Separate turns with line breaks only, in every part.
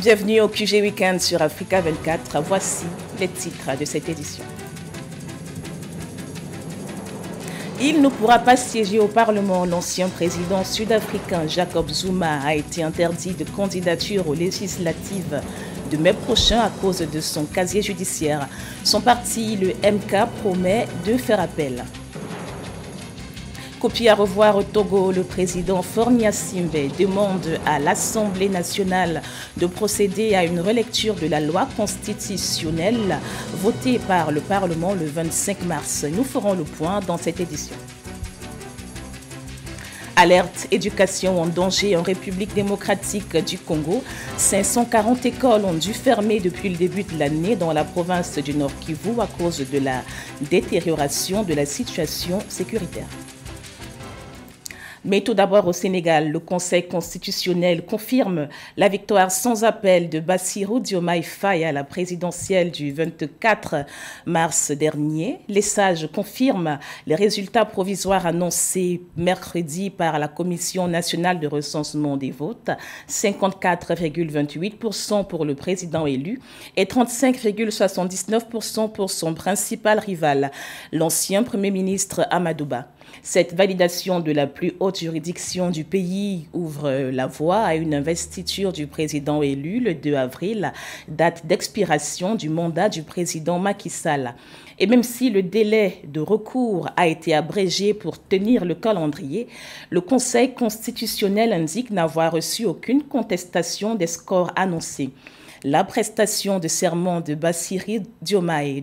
Bienvenue au QG Weekend sur Africa 24. Voici les titres de cette édition. Il ne pourra pas siéger au Parlement. L'ancien président sud-africain Jacob Zuma a été interdit de candidature aux législatives de mai prochain à cause de son casier judiciaire. Son parti, le MK, promet de faire appel. Copie à revoir au Togo, le président Faure Gnassingbé demande à l'Assemblée nationale de procéder à une relecture de la loi constitutionnelle votée par le Parlement le 25 mars. Nous ferons le point dans cette édition. Alerte éducation en danger en République démocratique du Congo. 540 écoles ont dû fermer depuis le début de l'année dans la province du Nord Kivu à cause de la détérioration de la situation sécuritaire. Mais tout d'abord au Sénégal, le Conseil constitutionnel confirme la victoire sans appel de Bassirou Diomaye Faye à la présidentielle du 24 mars dernier. Les sages confirment les résultats provisoires annoncés mercredi par la Commission nationale de recensement des votes. 54,28% pour le président élu et 35,79% pour son principal rival, l'ancien Premier ministre Amadou Ba. Cette validation de la plus haute juridiction du pays ouvre la voie à une investiture du président élu le 2 avril, date d'expiration du mandat du président Macky Sall. Et même si le délai de recours a été abrégé pour tenir le calendrier, le Conseil constitutionnel indique n'avoir reçu aucune contestation des scores annoncés. La prestation de serment de Bassirou Diomaye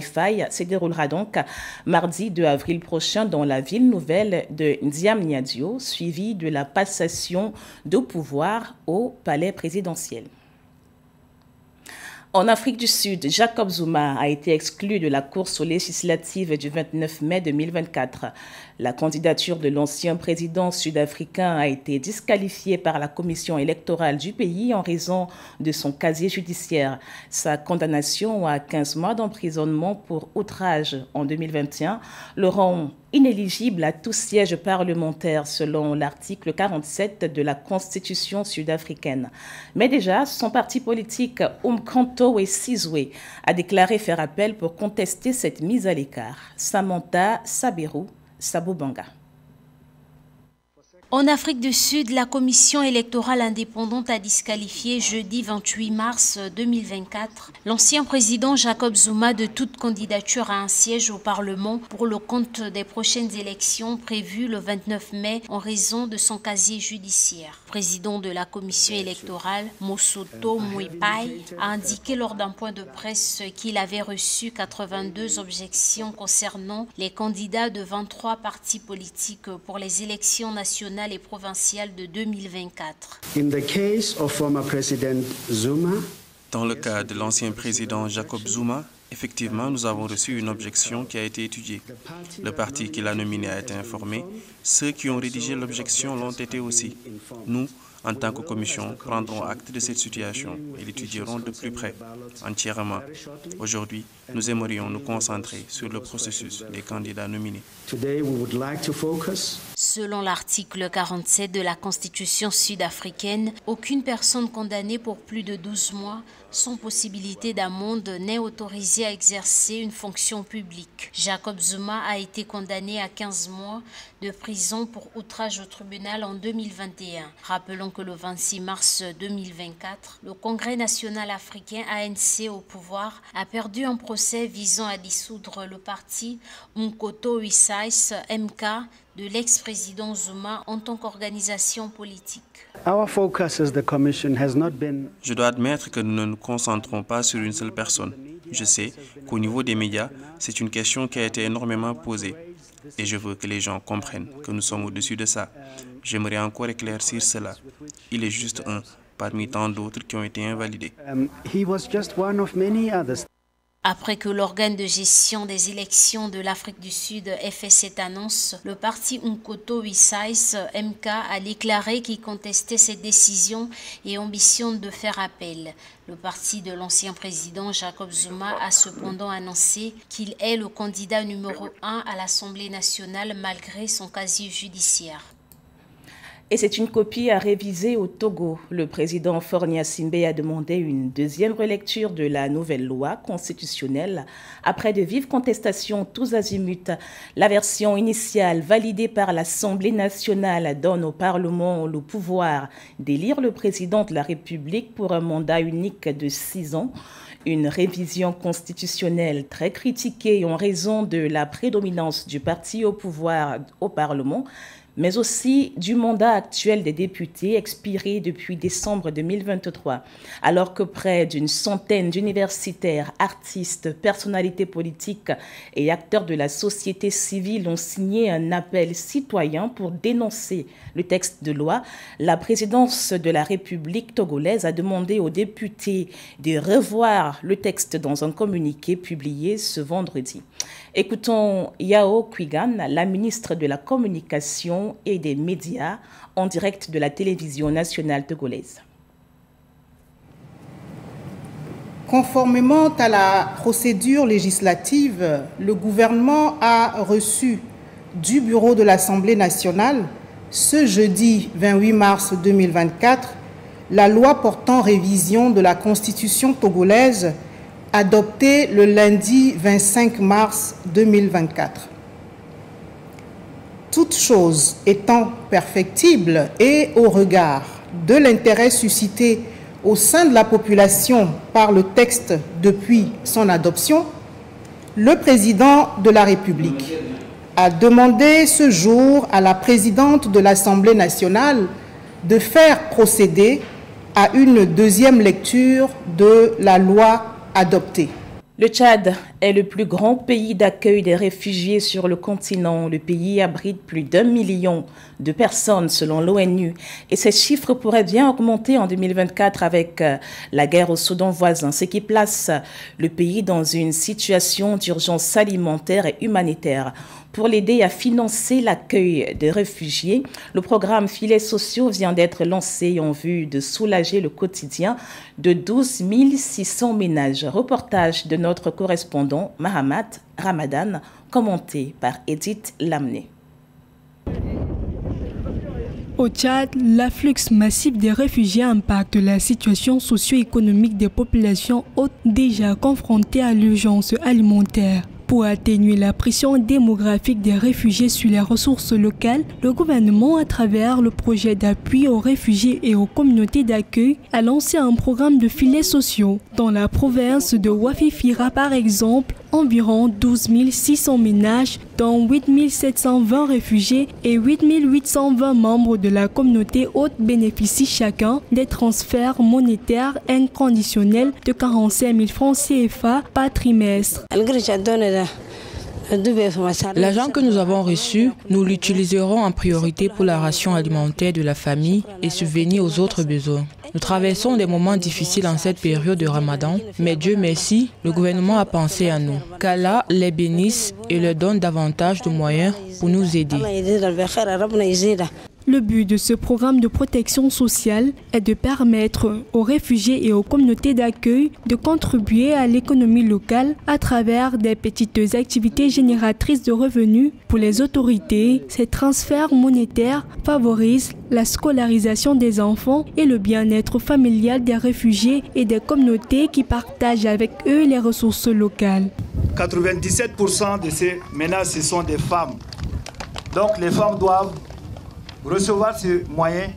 Faye se déroulera donc mardi 2 avril prochain dans la ville nouvelle de Diamniadio, suivie de la passation de pouvoir au palais présidentiel. En Afrique du Sud, Jacob Zuma a été exclu de la course aux législatives du 29 mai 2024. La candidature de l'ancien président sud-africain a été disqualifiée par la commission électorale du pays en raison de son casier judiciaire. Sa condamnation à 15 mois d'emprisonnement pour outrage en 2021 le rend inéligible à tout siège parlementaire selon l'article 47 de la Constitution sud-africaine. Mais déjà, son parti politique Umkhonto we Sizwe a déclaré faire appel pour contester cette mise à l'écart. Samantha Saberou, Sabobanga.
En Afrique du Sud, la commission électorale indépendante a disqualifié jeudi 28 mars 2024 l'ancien président Jacob Zuma de toute candidature à un siège au Parlement pour le compte des prochaines élections prévues le 29 mai en raison de son casier judiciaire. Le président de la commission électorale, Mossoto Mouipai, a indiqué lors d'un point de presse qu'il avait reçu 82 objections concernant les candidats de 23 partis politiques pour les élections nationales et provinciales de 2024.
Dans le cas de l'ancien président Jacob Zuma, effectivement, nous avons reçu une objection qui a été étudiée. Le parti qui l'a nominé a été informé. Ceux qui ont rédigé l'objection l'ont été aussi. Nous, en tant que commission, prendrons acte de cette situation et l'étudierons de plus près, entièrement. Aujourd'hui, nous aimerions nous concentrer sur le processus des candidats nominés.
Selon l'article 47 de la Constitution sud-africaine, aucune personne condamnée pour plus de 12 mois sans possibilité d'amende n'est autorisée à exercer une fonction publique. Jacob Zuma a été condamné à 15 mois de prison pour outrage au tribunal en 2021. Rappelons que le 26 mars 2024, le Congrès national africain ANC au pouvoir a perdu un procès visant à dissoudre le parti Umkhonto we Sizwe MK de l'ex-président Zuma en tant qu'organisation politique.
Je dois admettre que nous ne nous concentrons pas sur une seule personne. Je sais qu'au niveau des médias, c'est une question qui a été énormément posée. Et je veux que les gens comprennent que nous sommes au-dessus de ça. J'aimerais encore éclaircir cela. Il est juste un parmi tant d'autres qui ont été invalidés.
Après que l'organe de gestion des élections de l'Afrique du Sud ait fait cette annonce, le parti Umkhonto we Sizwe MK a déclaré qu'il contestait cette décision et ambitionne de faire appel. Le parti de l'ancien président Jacob Zuma a cependant annoncé qu'il est le candidat numéro 1 à l'Assemblée nationale malgré son casier judiciaire.
Et c'est une copie à réviser au Togo. Le président Faure Gnassingbé a demandé une deuxième relecture de la nouvelle loi constitutionnelle après de vives contestations tous azimuts. La version initiale validée par l'Assemblée nationale donne au Parlement le pouvoir d'élire le président de la République pour un mandat unique de 6 ans. Une révision constitutionnelle très critiquée en raison de la prédominance du parti au pouvoir au Parlement, mais aussi du mandat actuel des députés expiré depuis décembre 2023, alors que près d'une centaine d'universitaires, artistes, personnalités politiques et acteurs de la société civile ont signé un appel citoyen pour dénoncer le texte de loi. La présidence de la République togolaise a demandé aux députés de revoir le texte dans un communiqué publié ce vendredi. Écoutons Yao Kwigan, la ministre de la Communication et des Médias, en direct de la télévision nationale togolaise.
Conformément à la procédure législative, le gouvernement a reçu du bureau de l'Assemblée nationale, ce jeudi 28 mars 2024, la loi portant révision de la Constitution togolaise adoptée le lundi 25 mars 2024. Toutes choses étant perfectibles et au regard de l'intérêt suscité au sein de la population par le texte depuis son adoption, le président de la République a demandé ce jour à la présidente de l'Assemblée nationale de faire procéder à une deuxième lecture de la loi adoptée.
Le Tchad est le plus grand pays d'accueil des réfugiés sur le continent. Le pays abrite plus d'1 million de personnes selon l'ONU. Et ces chiffres pourraient bien augmenter en 2024 avec la guerre au Soudan voisin, ce qui place le pays dans une situation d'urgence alimentaire et humanitaire. Pour l'aider à financer l'accueil des réfugiés, le programme Filets sociaux vient d'être lancé en vue de soulager le quotidien de 12 600 ménages. Reportage de notre correspondant Mahamat Ramadan, commenté par Edith Lamné.
Au Tchad, l'afflux massif des réfugiés impacte la situation socio-économique des populations hautes déjà confrontées à l'urgence alimentaire. Pour atténuer la pression démographique des réfugiés sur les ressources locales, le gouvernement, à travers le projet d'appui aux réfugiés et aux communautés d'accueil, a lancé un programme de filets sociaux. Dans la province de Wafifira, par exemple, environ 12 600 ménages, dont 8 720 réfugiés et 8 820 membres de la communauté haute bénéficient chacun des transferts monétaires inconditionnels de 45 000 francs CFA par trimestre.
L'argent que nous avons reçu, nous l'utiliserons en priorité pour la ration alimentaire de la famille et subvenir aux autres besoins. Nous traversons des moments difficiles en cette période de Ramadan, mais Dieu merci, le gouvernement a pensé à nous. Qu'Allah les bénisse et leur donne davantage de moyens pour nous aider.
Le but de ce programme de protection sociale est de permettre aux réfugiés et aux communautés d'accueil de contribuer à l'économie locale à travers des petites activités génératrices de revenus. Pour les autorités, ces transferts monétaires favorisent la scolarisation des enfants et le bien-être familial des réfugiés et des communautés qui partagent avec eux les ressources locales.
97% de ces ménages, ce sont des femmes. Donc les femmes doivent recevoir ces moyens,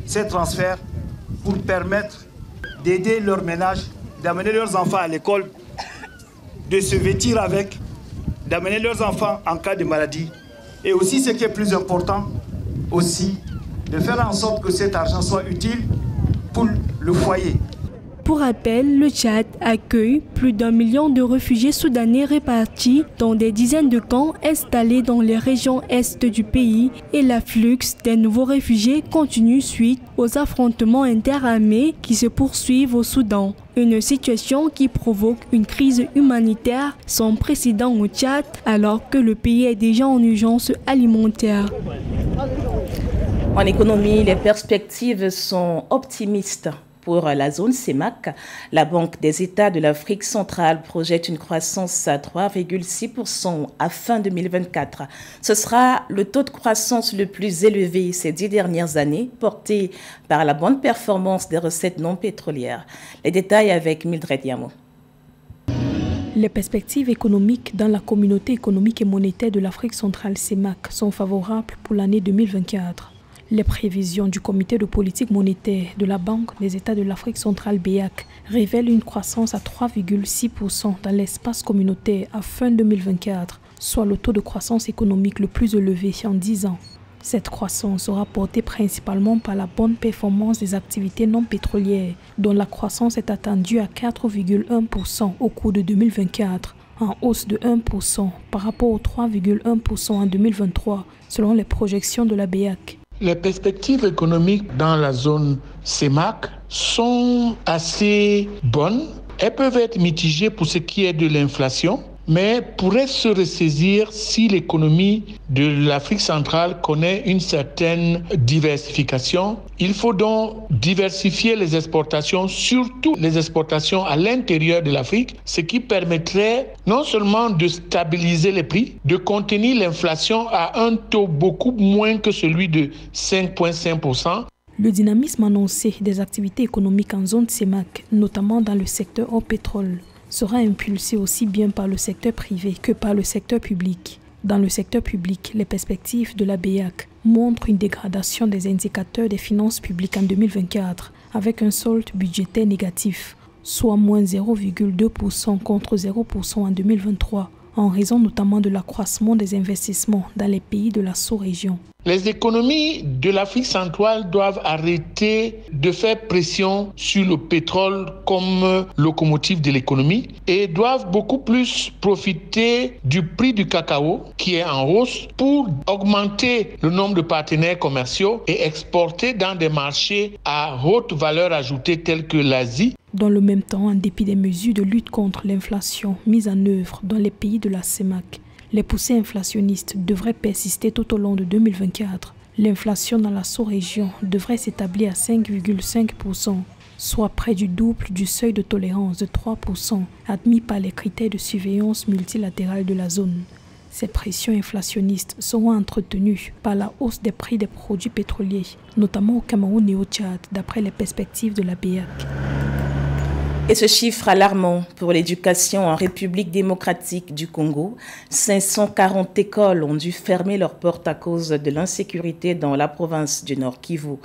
ces transferts pour permettre d'aider leurs ménages, d'amener leurs enfants à l'école, de se vêtir avec, d'amener leurs enfants en cas de maladie. Et aussi, ce qui est plus important, aussi, de faire en sorte que cet argent soit utile pour le foyer.
Pour rappel, le Tchad accueille plus d'1 million de réfugiés soudanais répartis dans des dizaines de camps installés dans les régions est du pays et l'afflux des nouveaux réfugiés continue suite aux affrontements interarmés qui se poursuivent au Soudan. Une situation qui provoque une crise humanitaire sans précédent au Tchad alors que le pays est déjà en urgence alimentaire.
En économie, les perspectives sont optimistes Pour la zone CEMAC, la Banque des États de l'Afrique centrale projette une croissance à 3,6% à fin 2024. Ce sera le taux de croissance le plus élevé ces 10 dernières années, porté par la bonne performance des recettes non pétrolières. Les détails avec Mildred Yamo.
Les perspectives économiques dans la communauté économique et monétaire de l'Afrique centrale CEMAC sont favorables pour l'année 2024. Les prévisions du comité de politique monétaire de la Banque des États de l'Afrique centrale BEAC révèlent une croissance à 3,6% dans l'espace communautaire à fin 2024, soit le taux de croissance économique le plus élevé en 10 ans. Cette croissance sera portée principalement par la bonne performance des activités non pétrolières, dont la croissance est attendue à 4,1% au cours de 2024, en hausse de 1% par rapport aux 3,1% en 2023, selon les projections de la BEAC.
Les perspectives économiques dans la zone CEMAC sont assez bonnes. Elles peuvent être mitigées pour ce qui est de l'inflation, mais pourraient se ressaisir si l'économie de l'Afrique centrale connaît une certaine diversification. Il faut donc diversifier les exportations, surtout les exportations à l'intérieur de l'Afrique, ce qui permettrait non seulement de stabiliser les prix, de contenir l'inflation à un taux beaucoup moins que celui de 5,5%.
Le dynamisme annoncé des activités économiques en zone CEMAC, notamment dans le secteur au pétrole, sera impulsé aussi bien par le secteur privé que par le secteur public. Dans le secteur public, les perspectives de la BEAC montrent une dégradation des indicateurs des finances publiques en 2024 avec un solde budgétaire négatif, soit moins 0,2% contre 0% en 2023, en raison notamment de l'accroissement des investissements dans les pays de la sous-région.
Les économies de l'Afrique centrale doivent arrêter de faire pression sur le pétrole comme locomotive de l'économie et doivent beaucoup plus profiter du prix du cacao qui est en hausse pour augmenter le nombre de partenaires commerciaux et exporter dans des marchés à haute valeur ajoutée tels que l'Asie.
Dans le même temps, en dépit des mesures de lutte contre l'inflation mises en œuvre dans les pays de la CEMAC, les poussées inflationnistes devraient persister tout au long de 2024. L'inflation dans la sous-région devrait s'établir à 5,5%, soit près du double du seuil de tolérance de 3% admis par les critères de surveillance multilatérale de la zone. Ces pressions inflationnistes seront entretenues par la hausse des prix des produits pétroliers, notamment au Cameroun et au Tchad, d'après les perspectives de la BEAC.
Et ce chiffre alarmant pour l'éducation en République démocratique du Congo, 540 écoles ont dû fermer leurs portes à cause de l'insécurité dans la province du Nord Kivu.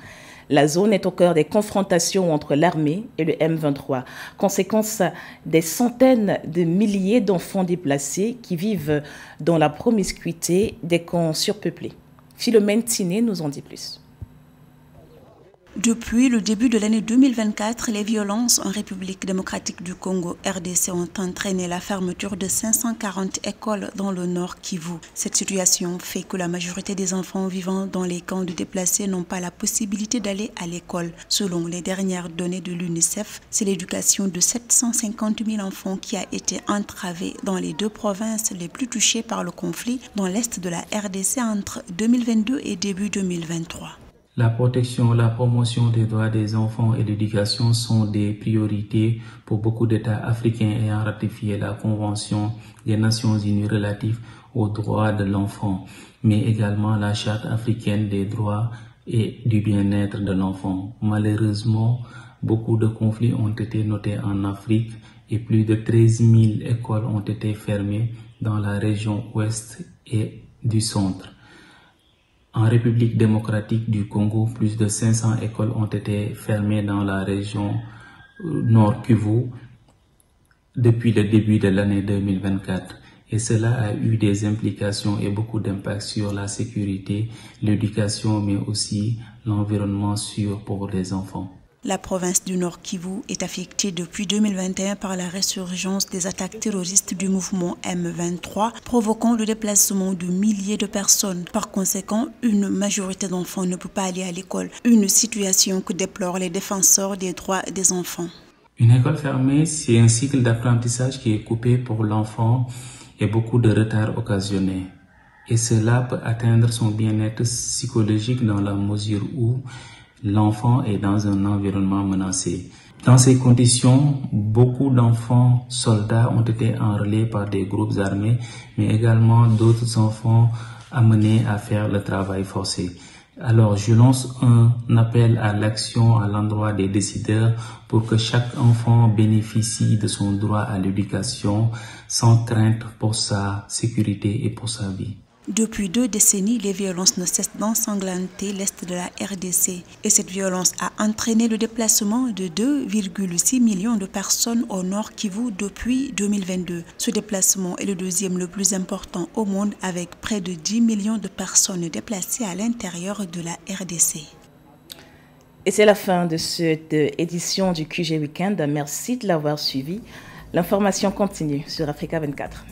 La zone est au cœur des confrontations entre l'armée et le M23. Conséquence, des centaines de milliers d'enfants déplacés qui vivent dans la promiscuité des camps surpeuplés. Philomène Tiné nous en dit plus.
Depuis le début de l'année 2024, les violences en République démocratique du Congo, RDC, ont entraîné la fermeture de 540 écoles dans le Nord Kivu. Cette situation fait que la majorité des enfants vivant dans les camps de déplacés n'ont pas la possibilité d'aller à l'école. Selon les dernières données de l'UNICEF, c'est l'éducation de 750 000 enfants qui a été entravée dans les deux provinces les plus touchées par le conflit dans l'est de la RDC entre 2022 et début 2023.
La protection, la promotion des droits des enfants et l'éducation sont des priorités pour beaucoup d'États africains ayant ratifié la Convention des Nations Unies relative aux droits de l'enfant, mais également la Charte africaine des droits et du bien-être de l'enfant. Malheureusement, beaucoup de conflits ont été notés en Afrique et plus de 13 000 écoles ont été fermées dans la région ouest et du centre. En République démocratique du Congo, plus de 500 écoles ont été fermées dans la région Nord Kivu depuis le début de l'année 2024. Et cela a eu des implications et beaucoup d'impact sur la sécurité, l'éducation, mais aussi l'environnement sûr pour les enfants.
La province du Nord Kivu est affectée depuis 2021 par la résurgence des attaques terroristes du mouvement M23, provoquant le déplacement de milliers de personnes. Par conséquent, une majorité d'enfants ne peut pas aller à l'école, une situation que déplorent les défenseurs des droits des enfants.
Une école fermée, c'est un cycle d'apprentissage qui est coupé pour l'enfant et beaucoup de retard occasionné. Et cela peut atteindre son bien-être psychologique dans la mesure où l'enfant est dans un environnement menacé. Dans ces conditions, beaucoup d'enfants soldats ont été enrôlés par des groupes armés, mais également d'autres enfants amenés à faire le travail forcé. Alors, je lance un appel à l'action à l'endroit des décideurs pour que chaque enfant bénéficie de son droit à l'éducation sans crainte pour sa sécurité et pour sa vie.
Depuis 2 décennies, les violences ne cessent d'ensanglanter l'est de la RDC et cette violence a entraîné le déplacement de 2,6 millions de personnes au Nord Kivu depuis 2022. Ce déplacement est le deuxième le plus important au monde avec près de 10 millions de personnes déplacées à l'intérieur de la RDC.
Et c'est la fin de cette édition du QG Weekend. Merci de l'avoir suivi. L'information continue sur Africa 24.